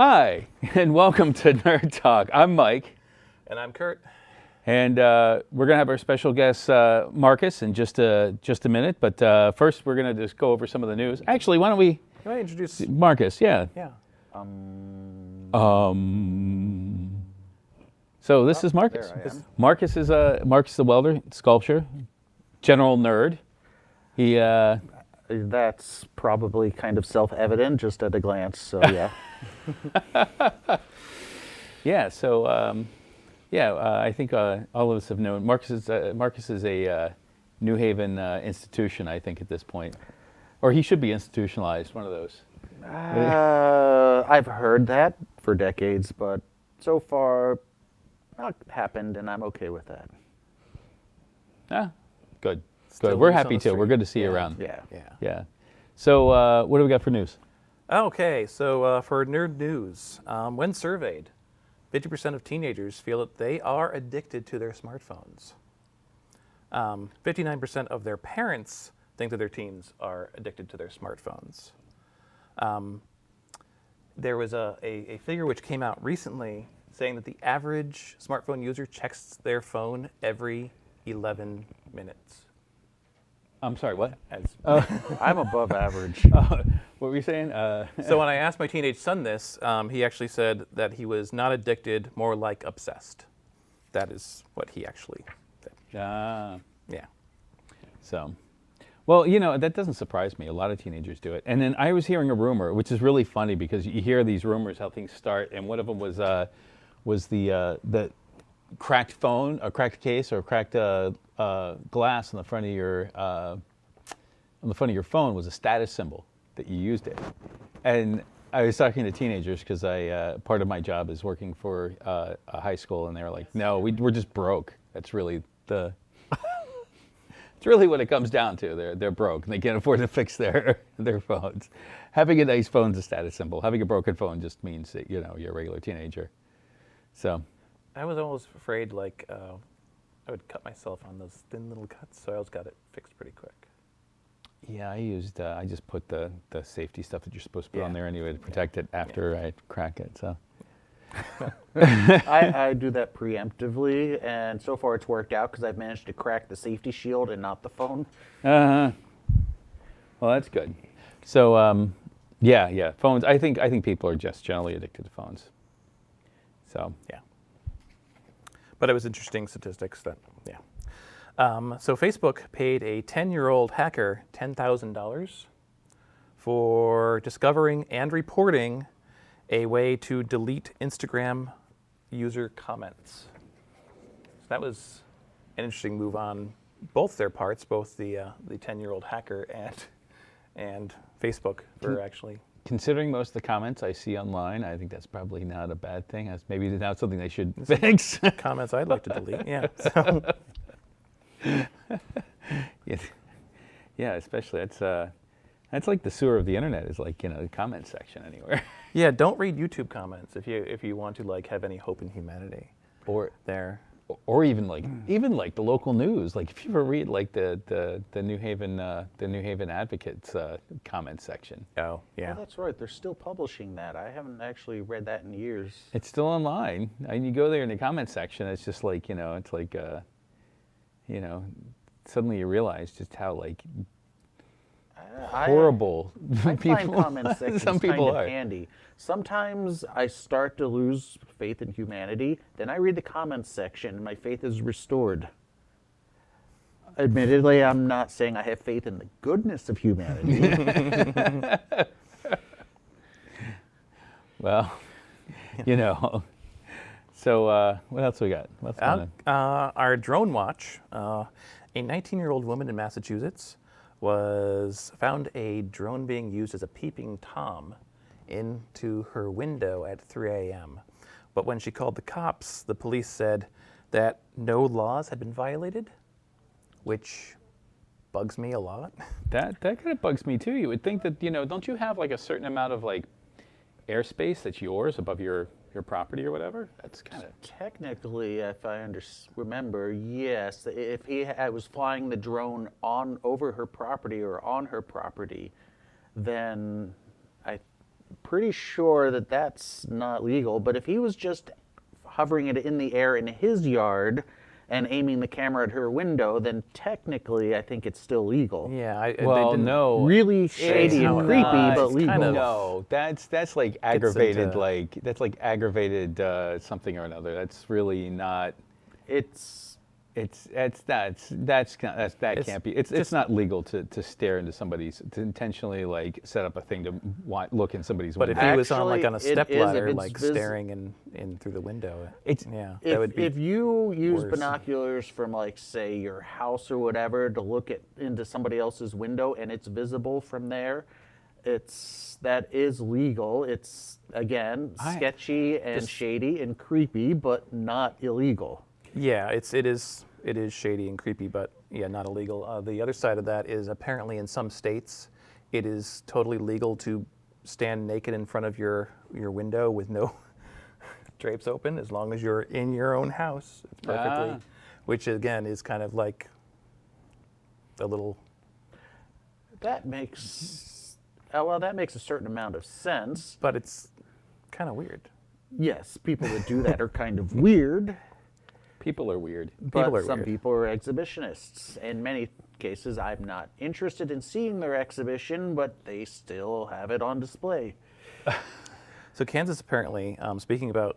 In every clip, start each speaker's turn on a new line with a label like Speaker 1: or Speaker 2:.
Speaker 1: Hi, and welcome to Nerd Talk. I'm Mike.
Speaker 2: And I'm Kurt.
Speaker 1: And we're going to have our special guest, Marcus, in just a minute. But first, we're going to just go over some of the news. Actually, why don't we...
Speaker 2: Can I introduce...
Speaker 1: Marcus, yeah.
Speaker 2: Yeah.
Speaker 1: So this is Marcus.
Speaker 2: There I am.
Speaker 1: Marcus is the welder, sculptor, general nerd. He...
Speaker 3: That's probably kind of self-evident just at a glance, so yeah.
Speaker 1: Yeah, so I think all of us have known Marcus is a New Haven institution, I think, at this point. Or he should be institutionalized, one of those.
Speaker 3: I've heard that for decades, but so far, not happened, and I'm okay with that.
Speaker 1: Good.
Speaker 2: Still
Speaker 1: Good. We're
Speaker 2: loose on
Speaker 1: happy
Speaker 2: the
Speaker 1: too. We're
Speaker 2: street.
Speaker 1: good to see you
Speaker 2: Yeah.
Speaker 1: around.
Speaker 3: Yeah.
Speaker 1: Yeah. So what do we got for news?
Speaker 2: Okay, so for nerd news, when surveyed, 50% of teenagers feel that they are addicted to their smartphones. 59% of their parents think that their teens are addicted to their smartphones. There was a figure which came out recently saying that the average smartphone user checks their phone every 11 minutes.
Speaker 1: I'm sorry, what?
Speaker 3: I'm above average.
Speaker 1: What were you saying?
Speaker 2: So when I asked my teenage son this, he actually said that he was not addicted, more like obsessed. That is what he actually said. Yeah.
Speaker 1: So, well, that doesn't surprise me. A lot of teenagers do it. And then I was hearing a rumor, which is really funny because you hear these rumors how things start, and one of them was the cracked phone, a cracked case, or cracked glass on the front of your phone was a status symbol that you used it. And I was talking to teenagers because part of my job is working for a high school, and they were like, "No, we're just broke. That's really it's really what it comes down to. They're broke and they can't afford to fix their phones. Having a nice phone is a status symbol. Having a broken phone just means that you're a regular teenager." So.
Speaker 2: I was always afraid, I would cut myself on those thin little cuts, so I always got it fixed pretty quick.
Speaker 1: Yeah, I just put the safety stuff that you're supposed to put on
Speaker 2: Yeah.
Speaker 1: there anyway to protect it after I crack it. So.
Speaker 3: I do that preemptively, and so far it's worked out because I've managed to crack the safety shield and not the phone.
Speaker 1: Well, that's good. So, yeah, phones. I think people are just generally addicted to phones. So.
Speaker 2: Yeah. But it was interesting statistics that, yeah. So Facebook paid a 10-year-old hacker $10,000 for discovering and reporting a way to delete Instagram user comments. So that was an interesting move on both their parts, both the 10-year-old hacker and Facebook for actually.
Speaker 1: Considering most of the comments I see online, I think that's probably not a bad thing. That's maybe not something they should fix.
Speaker 2: Comments I'd like to delete, yeah. So.
Speaker 1: Yeah, especially that's like the sewer of the internet is like the comment section anywhere.
Speaker 2: Yeah, don't read YouTube comments if you want to have any hope in humanity.
Speaker 1: Or
Speaker 2: there.
Speaker 1: Or even the local news. Like if you ever read the New Haven Advocate's comment section.
Speaker 2: Oh, yeah.
Speaker 3: Oh, that's right. They're still publishing that. I haven't actually read that in years.
Speaker 1: It's still online, and you go there in the comment section. It's just suddenly you realize just how horrible
Speaker 3: I
Speaker 1: people.
Speaker 3: find comment sections
Speaker 1: some people
Speaker 3: kind of
Speaker 1: are.
Speaker 3: handy. Sometimes I start to lose faith in humanity. Then I read the comments section, and my faith is restored. Admittedly, I'm not saying I have faith in the goodness of humanity.
Speaker 1: Well, So what else we got? What's going on?
Speaker 2: Our drone watch. A 19-year-old woman in Massachusetts found a drone being used as a peeping Tom into her window at 3 a.m. But when she called the cops, the police said that no laws had been violated, which bugs me a lot.
Speaker 1: That kind of bugs me too. You would think that, don't you have a certain amount of airspace that's yours above your property or whatever? That's kind of...
Speaker 3: Technically, if I remember, yes. If he was flying the drone over her property or on her property, then pretty sure that that's not legal. But if he was just hovering it in the air in his yard and aiming the camera at her window, then technically I think it's still legal.
Speaker 2: Yeah, they
Speaker 1: Well,
Speaker 2: didn't,
Speaker 1: no.
Speaker 3: Really shady and
Speaker 1: It's
Speaker 3: creepy,
Speaker 1: not.
Speaker 3: but
Speaker 2: It's
Speaker 3: legal.
Speaker 2: kind of-
Speaker 1: No, that's like aggravated,
Speaker 2: into-
Speaker 1: like aggravated something or another. That's really not. That can't be. It's not legal to stare into somebody's, to intentionally like set up a thing to look in somebody's
Speaker 2: But if
Speaker 1: window.
Speaker 2: he was on like on a
Speaker 3: Actually, it
Speaker 2: step
Speaker 3: is if
Speaker 2: ladder,
Speaker 3: it's
Speaker 2: like staring in through the window,
Speaker 1: It's-
Speaker 2: yeah,
Speaker 3: If,
Speaker 2: that would be.
Speaker 3: if you use
Speaker 2: worse.
Speaker 3: binoculars from, like, say, your house or whatever to look into somebody else's window and it's visible from there, that is legal. It's, again, sketchy and shady and creepy, but not illegal.
Speaker 2: Yeah, it is shady and creepy, but yeah, not illegal. The other side of that is apparently in some states, it is totally legal to stand naked in front of your window with no drapes open, as long as you're in your own house. It's perfectly, which again is kind of like a little.
Speaker 3: That makes a certain amount of sense.
Speaker 2: But it's kind of weird.
Speaker 3: Yes, people that do that are kind of weird.
Speaker 1: People are weird.
Speaker 3: But
Speaker 2: People are
Speaker 3: some
Speaker 2: weird.
Speaker 3: people are exhibitionists. In many cases, I'm not interested in seeing their exhibition, but they still have it on display.
Speaker 2: So Kansas apparently, speaking about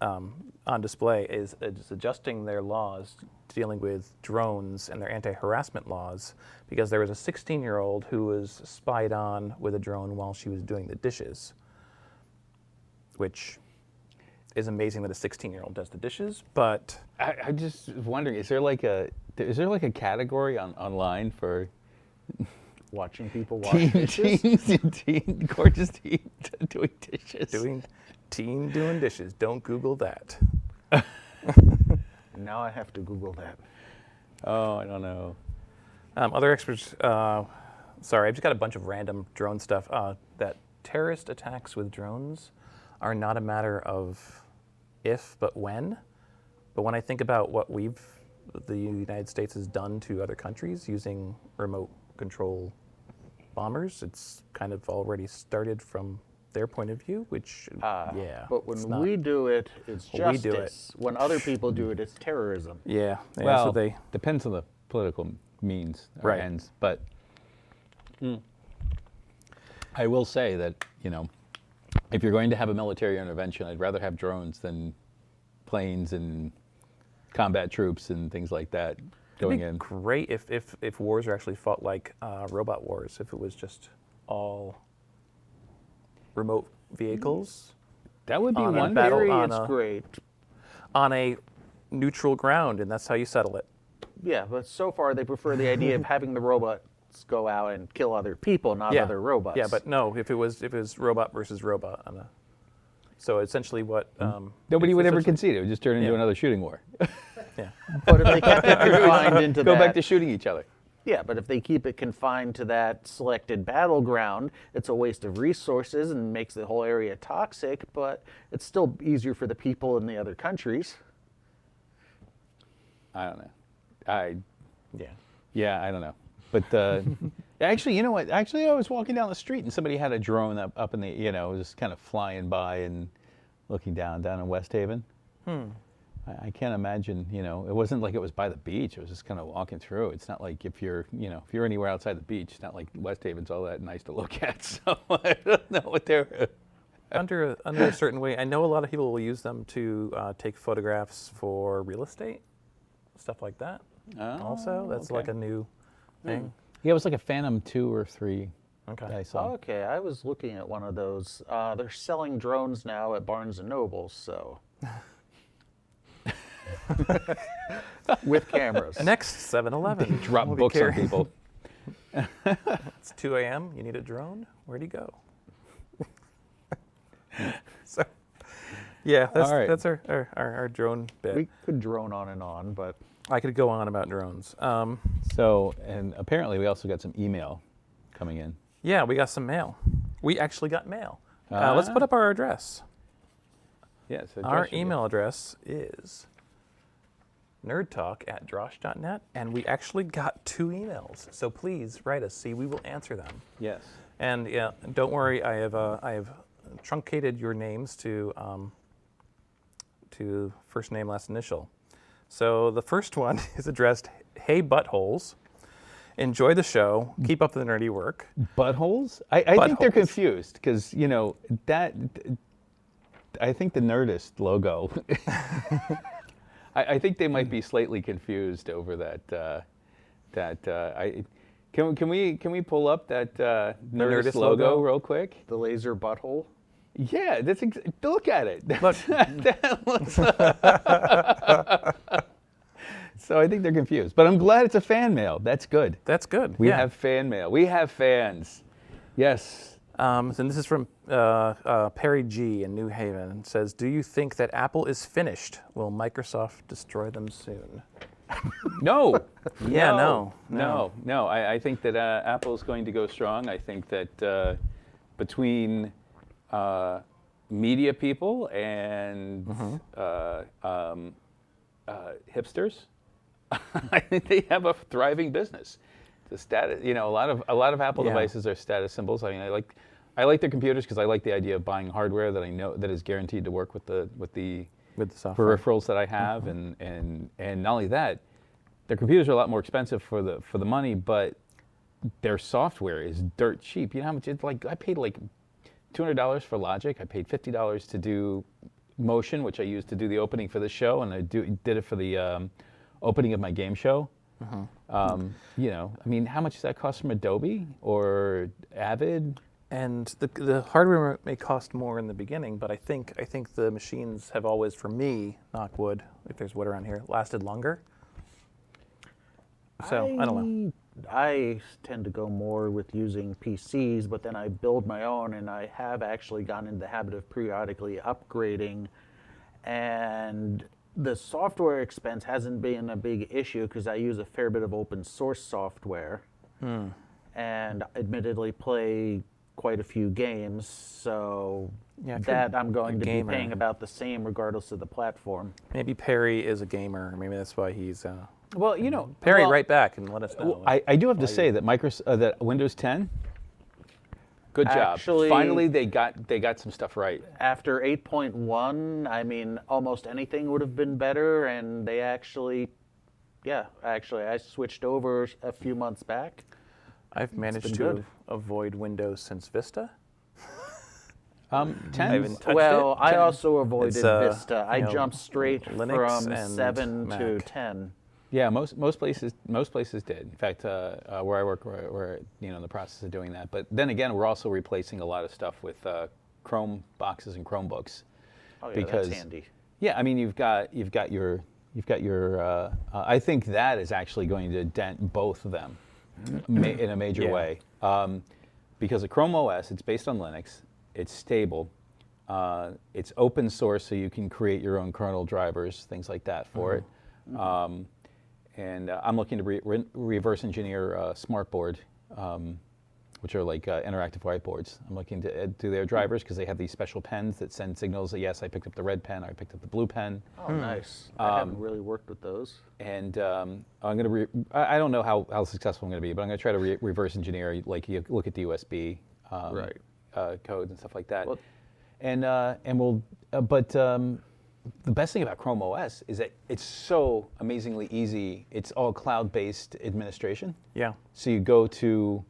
Speaker 2: on display, is adjusting their laws dealing with drones and their anti-harassment laws, because there was a 16-year-old who was spied on with a drone while she was doing the dishes, which is amazing that a 16-year-old does the dishes, but
Speaker 1: I'm just wondering, is there like a category online for
Speaker 3: Watching people wash dishes.
Speaker 1: gorgeous teen doing dishes?
Speaker 2: doing dishes. Don't Google that.
Speaker 3: Now I have to Google that.
Speaker 1: Oh, I don't know.
Speaker 2: Other experts, sorry, I've just got a bunch of random drone stuff. That terrorist attacks with drones are not a matter of if, but when. But when I think about what the United States has done to other countries using remote control bombers, it's kind of already started from their point of view, which, yeah.
Speaker 3: But when
Speaker 2: it's not-
Speaker 3: we do it, it's
Speaker 2: When we
Speaker 3: justice.
Speaker 2: do it.
Speaker 3: When other people do it, it's terrorism.
Speaker 2: Yeah,
Speaker 1: Well,
Speaker 2: so they,
Speaker 1: depends on the political means or
Speaker 2: Right.
Speaker 1: ends, but I will say that, if you're going to have a military intervention, I'd rather have drones than planes and combat troops and things like that going in.
Speaker 2: great if wars are actually fought like robot wars, if it was just all remote vehicles
Speaker 1: That would be
Speaker 2: on a
Speaker 1: one
Speaker 2: battle
Speaker 3: Theory,
Speaker 2: on
Speaker 3: it's
Speaker 2: a-
Speaker 3: great.
Speaker 2: on a neutral ground, and that's how you settle it.
Speaker 3: Yeah, but so far they prefer the idea of having the robots go out and kill other people, not other robots.
Speaker 2: Yeah, but no, if it was robot versus robot so essentially what
Speaker 1: Nobody
Speaker 2: it's
Speaker 1: would ever
Speaker 2: essentially-
Speaker 1: concede. It would just turn into
Speaker 2: Yeah.
Speaker 1: another shooting war.
Speaker 2: Yeah.
Speaker 3: But if they kept it confined into
Speaker 1: Go
Speaker 3: that,
Speaker 1: back to shooting each other.
Speaker 3: yeah, but if they keep it confined to that selected battleground, it's a waste of resources and makes the whole area toxic. But it's still easier for the people in the other countries.
Speaker 1: I don't know.
Speaker 2: Yeah.
Speaker 1: Yeah, I don't know. But actually, you know what? Actually, I was walking down the street and somebody had a drone up in the, just kind of flying by and looking down in West Haven. I can't imagine, it wasn't like it was by the beach. It was just kind of walking through. It's not like if you're anywhere outside the beach, it's not like West Haven's all that nice to look at. So I don't know what they're.
Speaker 2: Under a certain way, I know a lot of people will use them to take photographs for real estate, stuff like that. Also, that's like a new thing.
Speaker 1: Yeah, it was like a Phantom 2 or 3
Speaker 2: Okay.
Speaker 1: that I saw.
Speaker 3: Okay, I was looking at one of those. They're selling drones now at Barnes & Noble, so. With cameras.
Speaker 2: Next, 7-Eleven.
Speaker 1: Drop
Speaker 2: We'll be
Speaker 1: books on
Speaker 2: carrying-
Speaker 1: people.
Speaker 2: It's 2 a.m. You need a drone? Where'd he go? So, yeah, that's
Speaker 1: All right.
Speaker 2: that's our drone bit.
Speaker 3: We could drone on and on, but
Speaker 2: I could go on about drones.
Speaker 1: So, and apparently we also got some email coming in.
Speaker 2: Yeah, we got some mail. We actually got mail. Let's put up our address.
Speaker 1: Yeah, so
Speaker 2: Our
Speaker 1: Josh, you
Speaker 2: email address is nerdtalk@drosh.net, and we actually got 2 emails. So please write us. See, we will answer them.
Speaker 1: Yes.
Speaker 2: And yeah, don't worry. I have truncated your names to first name, last initial. So the first one is addressed, "Hey buttholes, enjoy the show. Keep up the nerdy work."
Speaker 1: Buttholes? I think they're
Speaker 2: Buttholes.
Speaker 1: confused because, that, I think the Nerdist logo, I think they might be slightly confused over that. Can we pull up that Nerdist logo real quick?
Speaker 3: The laser butthole.
Speaker 1: Yeah, look at it.
Speaker 2: Look.
Speaker 1: That looks- So I think they're confused, but I'm glad it's a fan mail. That's good.
Speaker 2: That's good.
Speaker 1: We
Speaker 2: yeah.
Speaker 1: have fan mail. We have fans. Yes.
Speaker 2: And this is from Perry G. in New Haven. It says, "Do you think that Apple is finished? Will Microsoft destroy them soon?"
Speaker 1: No.
Speaker 2: Yeah,
Speaker 1: No. I think that Apple's going to go strong. I think that between media people and hipsters, I think they have a thriving business. The status, a lot of Apple devices are status symbols. I mean, I like their computers because I like the idea of buying hardware that I know that is guaranteed to work with the
Speaker 2: software.
Speaker 1: peripherals that I have, and not only that, their computers are a lot more expensive for the money, but their software is dirt cheap. You know how much it's like? I paid like $200 for Logic. I paid $50 to do Motion, which I used to do the opening for the show, and I did it for the opening of my game show. I mean, how much does that cost from Adobe or Avid?
Speaker 2: And the hardware may cost more in the beginning, but I think the machines have always, for me, knock wood, if there's wood around here, lasted longer. So I don't know.
Speaker 3: I tend to go more with using PCs, but then I build my own, and I have actually gotten in the habit of periodically upgrading. And the software expense hasn't been a big issue because I use a fair bit of open source software, and admittedly play quite a few games. So
Speaker 2: Yeah, if
Speaker 3: that
Speaker 2: you're
Speaker 3: I'm going
Speaker 2: a
Speaker 3: to be
Speaker 2: gamer.
Speaker 3: paying about the same regardless of the platform.
Speaker 2: Maybe Perry is a gamer. Maybe that's why he's
Speaker 1: Well,
Speaker 2: Perry.
Speaker 1: well,
Speaker 2: Write back and let us know.
Speaker 1: I do have to say that that Windows 10, good job.
Speaker 3: Actually-
Speaker 1: Finally, they got some stuff right.
Speaker 3: After 8.1, I mean, almost anything would have been better, and they actually, I switched over a few months back.
Speaker 2: I've managed
Speaker 3: been
Speaker 2: to
Speaker 3: good.
Speaker 2: avoid Windows since Vista.
Speaker 1: 10.
Speaker 2: haven't touched
Speaker 3: Well,
Speaker 2: it.
Speaker 3: I also avoided
Speaker 2: It's,
Speaker 3: Vista. I
Speaker 2: you know,
Speaker 3: jumped straight
Speaker 2: Linux
Speaker 3: from
Speaker 2: and
Speaker 3: 7 to
Speaker 2: Mac.
Speaker 3: 10.
Speaker 1: Yeah, most places did. In fact, where I work, we're in the process of doing that. But then again, we're also replacing a lot of stuff with Chrome boxes and Chromebooks.
Speaker 3: Oh yeah,
Speaker 1: because,
Speaker 3: that's handy.
Speaker 1: Yeah, I mean, you've got your. I think that is actually going to dent both of them in a major
Speaker 2: Yeah.
Speaker 1: way. Because of Chrome OS, it's based on Linux. It's stable. It's open source, so you can create your own kernel drivers, things like that for it. And I'm looking to reverse engineer Smartboard, which are like interactive whiteboards. I'm looking to do their drivers because they have these special pens that send signals that, yes, I picked up the red pen, or I picked up the blue pen.
Speaker 3: Oh, nice. I haven't really worked with those.
Speaker 1: And I'm going to, I don't know how successful I'm going to be, but I'm going to try to reverse engineer, like you look at the USB
Speaker 3: Right.
Speaker 1: codes and stuff like that.
Speaker 3: Well-
Speaker 1: And we'll, but the best thing about Chrome OS is that it's so amazingly easy. It's all cloud-based administration.
Speaker 2: Yeah.
Speaker 1: So you go to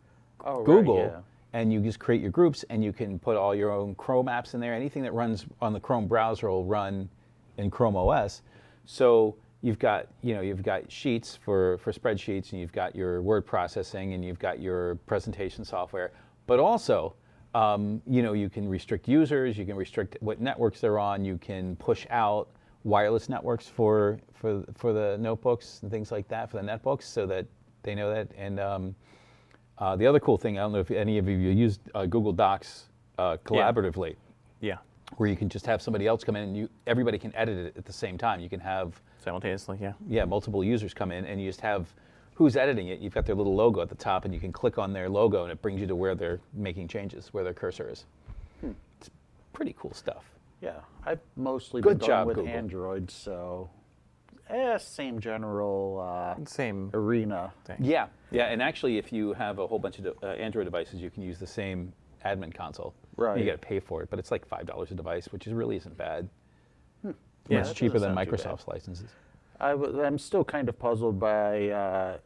Speaker 3: Oh, right,
Speaker 1: Google
Speaker 3: yeah.
Speaker 1: and you just create your groups, and you can put all your own Chrome apps in there. Anything that runs on the Chrome browser will run in Chrome OS. So you've got Sheets for spreadsheets, and you've got your word processing, and you've got your presentation software. But also, you can restrict users, you can restrict what networks they're on, you can push out wireless networks for the notebooks and things like that, for the netbooks, so that they know that. And the other cool thing, I don't know if any of you used Google Docs collaboratively,
Speaker 2: Yeah.
Speaker 1: where you can just have somebody else come in and everybody can edit it at the same time. You can have
Speaker 2: Simultaneously, yeah.
Speaker 1: multiple users come in, and you just have who's editing it. You've got their little logo at the top, and you can click on their logo, and it brings you to where they're making changes, where their cursor is. It's pretty cool stuff.
Speaker 3: Yeah, I've mostly
Speaker 1: Good
Speaker 3: been
Speaker 1: job,
Speaker 3: going with
Speaker 1: Google.
Speaker 3: Android, so same general
Speaker 2: Same
Speaker 3: arena.
Speaker 2: thing.
Speaker 1: Yeah, and actually, if you have a whole bunch of Android devices, you can use the same admin console.
Speaker 3: Right.
Speaker 1: You got to pay for it, but it's like $5 a device, which really isn't bad.
Speaker 2: Yeah,
Speaker 1: It's
Speaker 3: that
Speaker 1: cheaper
Speaker 3: doesn't
Speaker 1: than
Speaker 3: sound too
Speaker 1: Microsoft's licenses.
Speaker 3: I'm still kind of puzzled by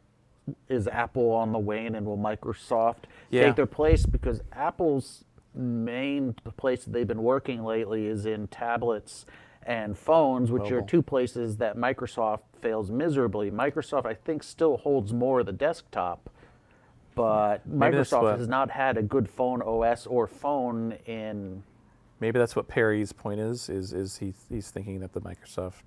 Speaker 3: is Apple on the wane and will Microsoft take their place? Because Apple's main place that they've been working lately is in tablets and phones, which are
Speaker 2: Mobile.
Speaker 3: two places that Microsoft fails miserably. Microsoft, I think, still holds more of the desktop, but
Speaker 2: Maybe that's
Speaker 3: Microsoft
Speaker 2: what-
Speaker 3: has not had a good phone OS or phone in.
Speaker 2: Maybe that's what Perry's point is he's thinking that the Microsoft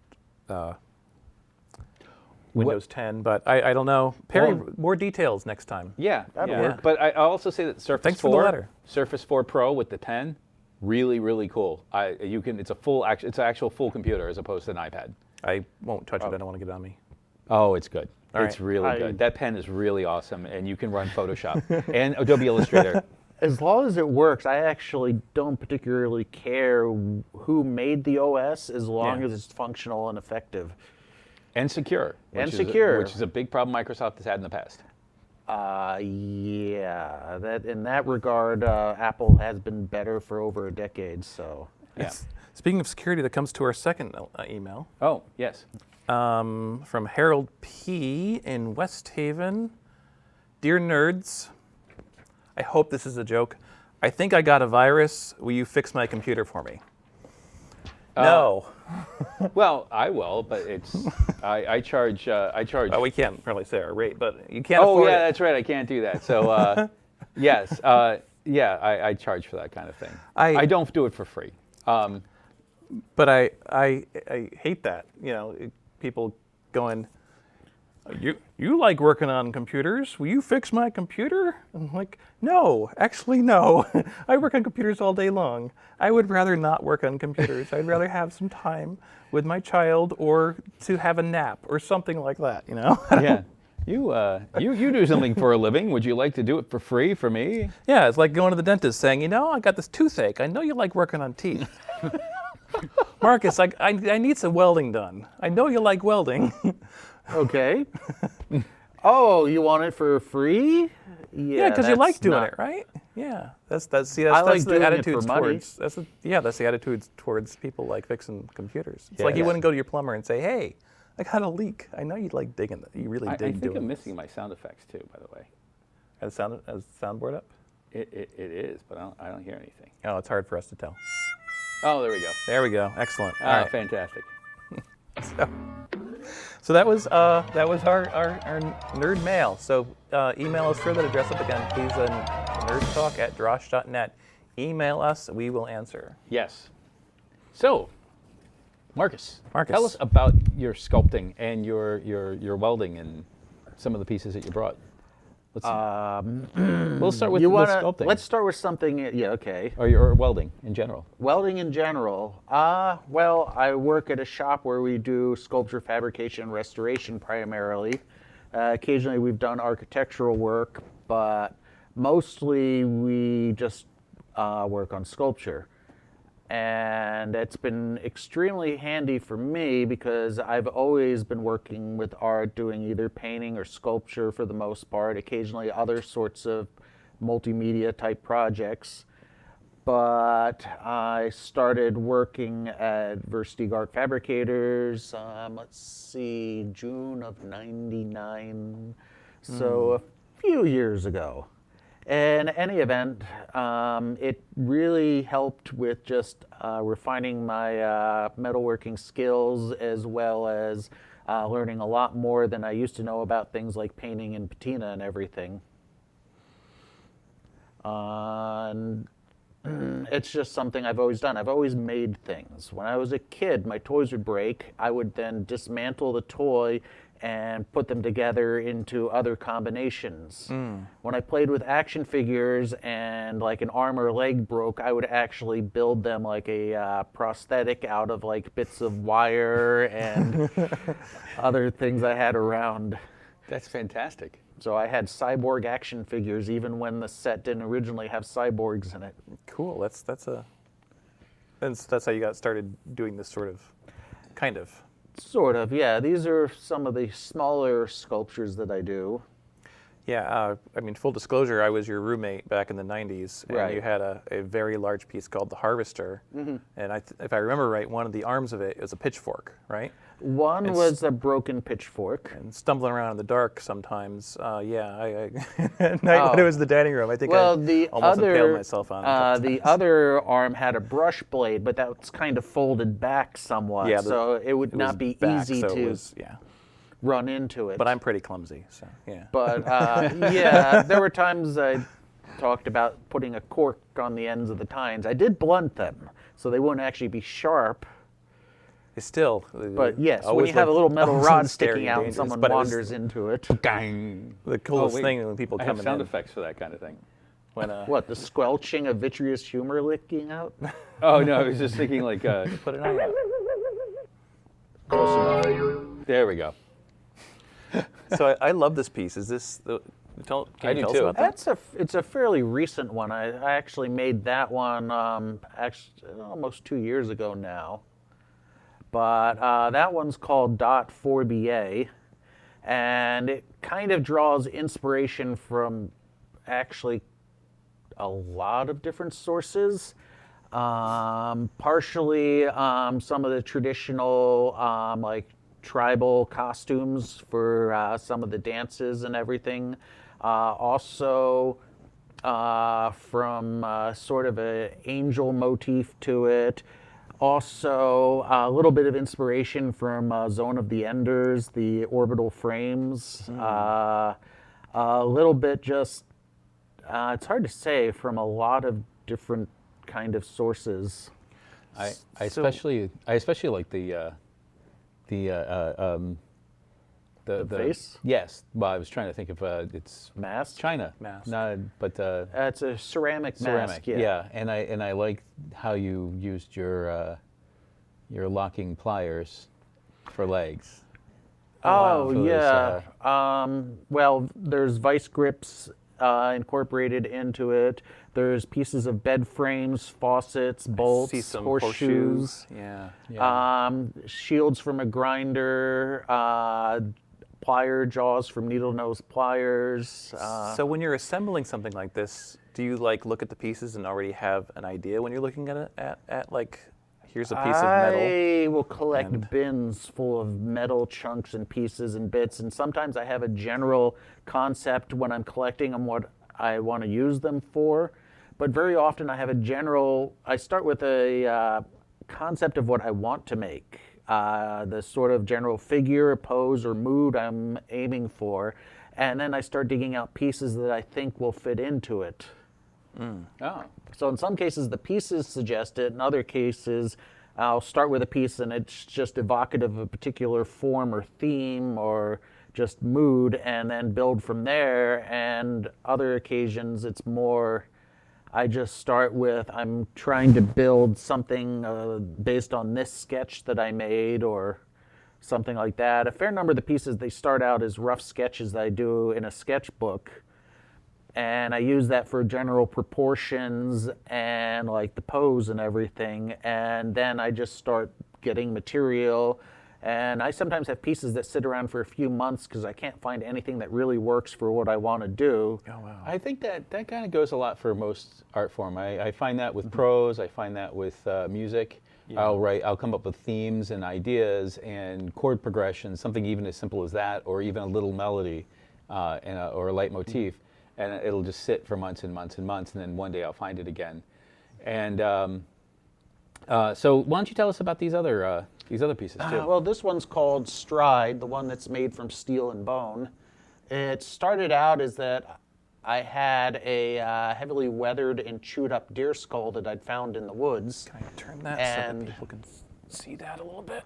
Speaker 2: Windows 10, but I don't know. Perry,
Speaker 3: Well-
Speaker 2: more details next time.
Speaker 1: Yeah,
Speaker 3: That'll
Speaker 1: yeah.
Speaker 3: work.
Speaker 1: But I'll also say that Surface
Speaker 2: Thanks for
Speaker 1: 4,
Speaker 2: the letter.
Speaker 1: Surface 4 Pro with the 10, really, really cool. It's an actual full computer as opposed to an iPad.
Speaker 2: I won't touch it. I don't want to get it on me.
Speaker 1: Oh, it's good.
Speaker 2: All
Speaker 1: It's
Speaker 2: right.
Speaker 1: really good. That pen is really awesome, and you can run Photoshop and Adobe Illustrator.
Speaker 3: As long as it works, I actually don't particularly care who made the OS as long
Speaker 2: Yeah.
Speaker 3: as it's functional and effective.
Speaker 1: And secure.
Speaker 3: And
Speaker 1: which
Speaker 3: secure.
Speaker 1: Which is a big problem Microsoft has had in the past.
Speaker 3: Yeah, that in that regard, Apple has been better for over a decade. So
Speaker 1: Yeah.
Speaker 2: Speaking of security, that comes to our second email
Speaker 1: Oh, yes.
Speaker 2: from Harold P. in West Haven. Dear nerds, I hope this is a joke. I think I got a virus. Will you fix my computer for me? No.
Speaker 1: Well, I will, but it's I charge.
Speaker 2: Well, we can't really say our rate, but you can't
Speaker 1: Oh
Speaker 2: afford
Speaker 1: yeah,
Speaker 2: it.
Speaker 1: that's right. I can't do that. So yes, yeah, I charge for that kind of thing. I don't do it for free.
Speaker 2: But I hate that. People going, you like working on computers? Will you fix my computer? I'm like, no, actually no. I work on computers all day long. I would rather not work on computers. I'd rather have some time with my child or to have a nap or something like that.
Speaker 1: Yeah. You do something for a living. Would you like to do it for free for me?
Speaker 2: Yeah, it's like going to the dentist saying, I got this toothache. I know you like working on teeth. Marcus, I need some welding done. I know you like welding.
Speaker 3: okay. Oh, you want it for free?
Speaker 2: Yeah, because you
Speaker 3: that's
Speaker 2: like doing
Speaker 3: not-
Speaker 2: it, right? Yeah, that's
Speaker 3: I like
Speaker 2: the
Speaker 3: doing it for
Speaker 2: attitudes
Speaker 3: money.
Speaker 2: towards that's the attitudes towards people like fixing computers. It's like you
Speaker 1: Yes.
Speaker 2: wouldn't go to your plumber and say, "Hey, I got a leak. I know you'd like digging. You really
Speaker 1: I
Speaker 2: dig
Speaker 1: think
Speaker 2: doing
Speaker 1: I'm
Speaker 2: this."
Speaker 1: missing my sound effects too. By the way,
Speaker 2: As soundboard up.
Speaker 1: it is, but I don't hear anything.
Speaker 2: Oh, it's hard for us to tell.
Speaker 1: Oh, there we go.
Speaker 2: There we go. Excellent. All
Speaker 1: Ah,
Speaker 2: right.
Speaker 1: fantastic.
Speaker 2: So that was our nerd mail. So email us for that address up again, please. nerdtalk@drosh.net. Email us. We will answer.
Speaker 1: Yes. So, Marcus,
Speaker 2: Marcus.
Speaker 1: tell us about your sculpting and your welding and some of the pieces that you brought. We'll start with, with sculpting.
Speaker 3: Let's start with something. Yeah, okay.
Speaker 1: or welding in general.
Speaker 3: Welding in general. Well, I work at a shop where we do sculpture fabrication and restoration primarily. Occasionally we've done architectural work, but mostly we just work on sculpture. And it's been extremely handy for me because I've always been working with art, doing either painting or sculpture for the most part, occasionally other sorts of multimedia type projects. But I started working at Versteeg Art Fabricators, let's see, June of '99, so a few years ago. In any event, it really helped with just refining my metalworking skills as well as learning a lot more than I used to know about things like painting and patina and everything. And it's just something I've always done. I've always made things. When I was a kid, my toys would break. I would then dismantle the toy and put them together into other combinations. When I played with action figures and like an arm or leg broke, I would actually build them like a prosthetic out of like bits of wire and other things I had around.
Speaker 1: That's fantastic.
Speaker 3: So I had cyborg action figures even when the set didn't originally have cyborgs in it.
Speaker 2: Cool. That's how you got started doing this sort of, kind of.
Speaker 3: Sort of, yeah. These are some of the smaller sculptures that I do.
Speaker 2: Yeah, I mean, full disclosure, I was your roommate back in the 90s, and
Speaker 3: Right.
Speaker 2: you had a very large piece called the Harvester. And if I remember right, one of the arms of it was a pitchfork, right?
Speaker 3: One was a broken pitchfork.
Speaker 2: And stumbling around in the dark sometimes, I at night when it was the dining room, I think
Speaker 3: Well,
Speaker 2: I
Speaker 3: the
Speaker 2: almost impaled
Speaker 3: other
Speaker 2: myself on it. a couple
Speaker 3: the
Speaker 2: times.
Speaker 3: other arm had a brush blade, but that was kind of folded back somewhat,
Speaker 2: Yeah,
Speaker 3: so it would
Speaker 2: It was
Speaker 3: not be
Speaker 2: back,
Speaker 3: easy
Speaker 2: so it
Speaker 3: to
Speaker 2: was, yeah.
Speaker 3: run into it.
Speaker 2: But I'm pretty clumsy, so yeah.
Speaker 3: But yeah, there were times I talked about putting a cork on the ends of the tines. I did blunt them, so they wouldn't actually be sharp.
Speaker 2: It's still.
Speaker 3: But yes, when
Speaker 2: always
Speaker 3: you have a
Speaker 2: looked-
Speaker 3: little metal
Speaker 2: always
Speaker 3: rod
Speaker 2: looked scary
Speaker 3: sticking
Speaker 2: and
Speaker 3: out and
Speaker 2: dangerous,
Speaker 3: someone
Speaker 2: but it was
Speaker 3: wanders into it.
Speaker 1: Gang.
Speaker 2: The coolest
Speaker 1: wait.
Speaker 2: thing when people
Speaker 1: I
Speaker 2: come
Speaker 1: have sound
Speaker 2: in.
Speaker 1: effects for that kind of thing.
Speaker 2: When,
Speaker 3: What, the squelching of vitreous humor leaking out?
Speaker 1: Oh no, I was just thinking like,
Speaker 2: put it on.
Speaker 3: Close enough.
Speaker 1: there we go.
Speaker 2: So I love this piece. Is this the? Can you
Speaker 1: I do
Speaker 2: tell us
Speaker 1: too.
Speaker 2: about that?
Speaker 3: It's a fairly recent one. I actually made that one almost 2 years ago now. But that one's called Dot 4BA, and it kind of draws inspiration from actually a lot of different sources. Partially some of the traditional like tribal costumes for some of the dances and everything. Also from sort of an angel motif to it. Also, a little bit of inspiration from Zone of the Enders, the orbital frames. A little bit just, it's hard to say, from a lot of different kind of sources.
Speaker 1: I especially like the
Speaker 3: face?
Speaker 1: Yes. Well, I was trying to think of it's
Speaker 3: Mask?
Speaker 1: China.
Speaker 2: Mask.
Speaker 1: No, but
Speaker 3: It's a ceramic mask,
Speaker 1: yeah. And I like how you used your locking pliers for legs.
Speaker 3: Oh,
Speaker 1: For those,
Speaker 3: yeah. Well, there's vice grips incorporated into it. There's pieces of bed frames, faucets, bolts,
Speaker 2: See some
Speaker 3: horseshoes.
Speaker 2: Yeah.
Speaker 3: Shields from a grinder, plier jaws from needle nose pliers.
Speaker 2: So when you're assembling something like this, do you like look at the pieces and already have an idea when you're looking at it? At like, here's a piece of metal.
Speaker 3: I will collect
Speaker 2: and-
Speaker 3: bins full of metal chunks and pieces and bits, and sometimes I have a general concept when I'm collecting them what I want to use them for. But very often I start with a concept of what I want to make, the sort of general figure, pose, or mood I'm aiming for, and then I start digging out pieces that I think will fit into it.
Speaker 1: Oh.
Speaker 3: So in some cases, the pieces suggest it. In other cases, I'll start with a piece and it's just evocative of a particular form or theme or just mood, and then build from there. And other occasions, it's more, I just start with, I'm trying to build something based on this sketch that I made or something like that. A fair number of the pieces, they start out as rough sketches that I do in a sketchbook. And I use that for general proportions and like the pose and everything. And then I just start getting material. And I sometimes have pieces that sit around for a few months because I can't find anything that really works for what I want to do.
Speaker 2: Oh wow.
Speaker 1: I think that kind of goes a lot for most art form. I find that with prose. I find that with music.
Speaker 2: Yeah.
Speaker 1: I'll come up with themes and ideas and chord progressions, something even as simple as that, or even a little melody or a leitmotif, and it'll just sit for months and months and months, and then one day I'll find it again. And so why don't you tell us about these other pieces too?
Speaker 3: Well, this one's called Stride, the one that's made from steel and bone. It started out as that I had a heavily weathered and chewed up deer skull that I'd found in the woods.
Speaker 2: Can I turn that so
Speaker 3: And-
Speaker 2: that people can see that a little bit?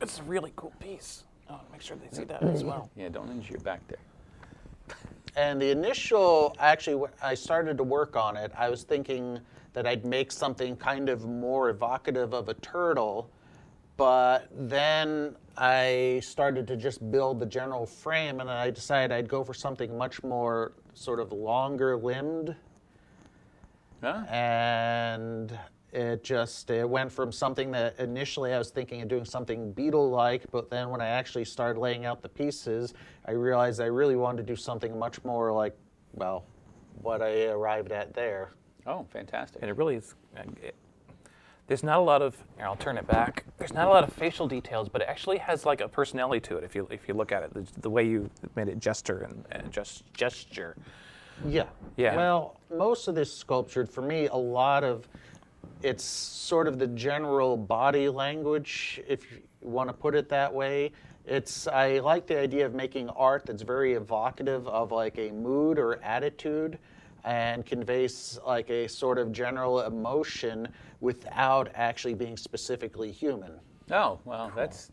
Speaker 2: It's a really cool piece. I want to make sure they see that as well.
Speaker 1: Yeah, don't injure your back there.
Speaker 3: And the initial, actually, when I started to work on it, I was thinking that I'd make something kind of more evocative of a turtle, but then I started to just build the general frame, and I decided I'd go for something much more sort of longer limbed.
Speaker 1: Huh?
Speaker 3: And It went from something that initially I was thinking of doing something beetle-like, but then when I actually started laying out the pieces, I realized I really wanted to do something much more like, well, what I arrived at there.
Speaker 1: Oh, fantastic.
Speaker 2: And it really is. There's not a lot of. Here, I'll turn it back. There's not a lot of facial details, but it actually has like a personality to it. If you look at it, the way you made it gesture and gesture.
Speaker 3: Yeah.
Speaker 2: Yeah.
Speaker 3: Well, most of this sculpture, for me, a lot of it's sort of the general body language, if you want to put it that way. I like the idea of making art that's very evocative of like a mood or attitude and conveys like a sort of general emotion without actually being specifically human.
Speaker 1: Oh, well, that's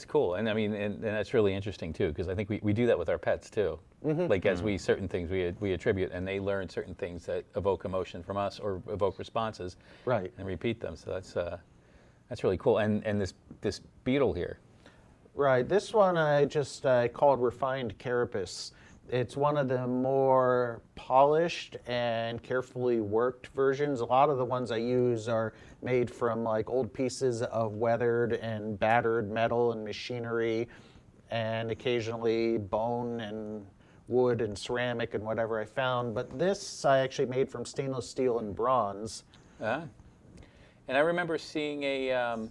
Speaker 1: cool. And I mean, and that's really interesting too, because I think we do that with our pets too. Like as certain things we attribute, and they learn certain things that evoke emotion from us or evoke responses,
Speaker 3: Right.
Speaker 1: and repeat them. So that's really cool. And this beetle here.
Speaker 3: Right. This one I just called Refined Carapace. It's one of the more polished and carefully worked versions. A lot of the ones I use are made from like old pieces of weathered and battered metal and machinery, and occasionally bone and wood and ceramic and whatever I found. But this I actually made from stainless steel and bronze.
Speaker 1: And I remember seeing a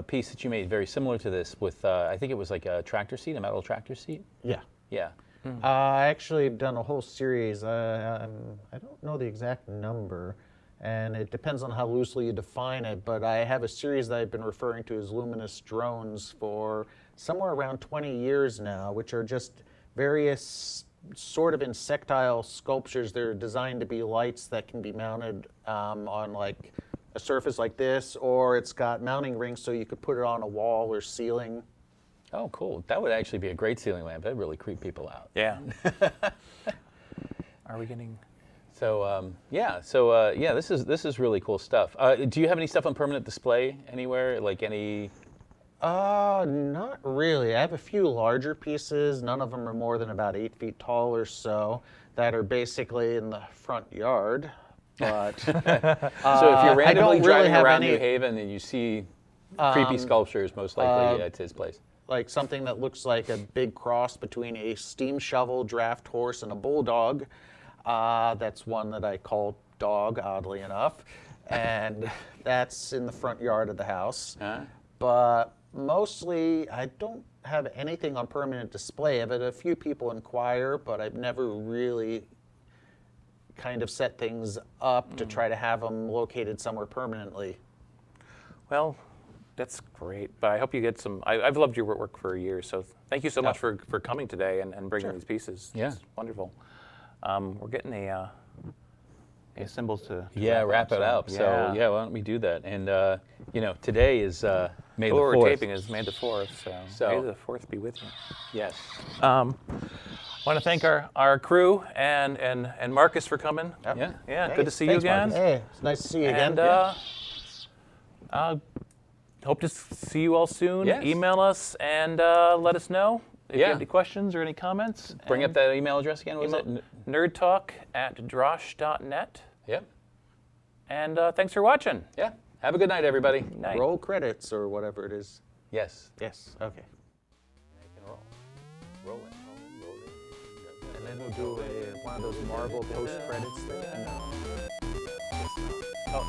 Speaker 1: piece that you made very similar to this with, I think it was like a tractor seat, a metal tractor seat.
Speaker 3: Yeah.
Speaker 1: Yeah.
Speaker 3: I actually have done a whole series. I don't know the exact number, and it depends on how loosely you define it, but I have a series that I've been referring to as luminous drones for somewhere around 20 years now, which are just various sort of insectile sculptures. They're designed to be lights that can be mounted on like a surface like this, or it's got mounting rings so you could put it on a wall or ceiling.
Speaker 1: Oh, cool. That would actually be a great ceiling lamp. That'd really creep people out.
Speaker 2: Yeah. Are we getting?
Speaker 1: So this is really cool stuff. Do you have any stuff on permanent display anywhere? Like any?
Speaker 3: Not really. I have a few larger pieces. None of them are more than about 8 feet tall or so that are basically in the front yard. But
Speaker 1: So if you're randomly driving around
Speaker 3: any,
Speaker 1: New Haven and you see creepy sculptures, most likely it's his place.
Speaker 3: like something that looks like a big cross between a steam shovel, draft horse, and a bulldog. That's one that I call Dog, oddly enough. And that's in the front yard of the house. But mostly, I don't have anything on permanent display. I've had a few people inquire, but I've never really kind of set things up to try to have them located somewhere permanently.
Speaker 2: Well, that's great. But I hope you get some. I've loved your work for years, so thank you so much for coming today and bringing these pieces.
Speaker 1: Yeah.
Speaker 2: It's wonderful. We're getting a symbols to
Speaker 1: wrap it up.
Speaker 2: Yeah.
Speaker 1: So why don't we do that? And today is May the 4th.
Speaker 2: We're taping is May the 4th, so May the 4th be with you.
Speaker 1: Yes.
Speaker 2: I want to thank our crew and Marcus for coming.
Speaker 1: Yeah.
Speaker 2: Yeah, good to see you again.
Speaker 3: Hey, it's nice to see you again.
Speaker 2: And hope to see you all soon.
Speaker 1: Yes.
Speaker 2: Email us and let us know if you have any questions or any comments.
Speaker 1: Bring up that email address again. What was it?
Speaker 2: NerdTalk@drosh.net.
Speaker 1: Yep.
Speaker 2: And thanks for watching.
Speaker 1: Yeah. Have a good night, everybody.
Speaker 2: Night.
Speaker 3: Roll credits or whatever it is.
Speaker 1: Yes.
Speaker 3: Yes, okay.
Speaker 1: Roll it.
Speaker 3: And then we'll do one of those Marvel post-credits things.
Speaker 1: Oh.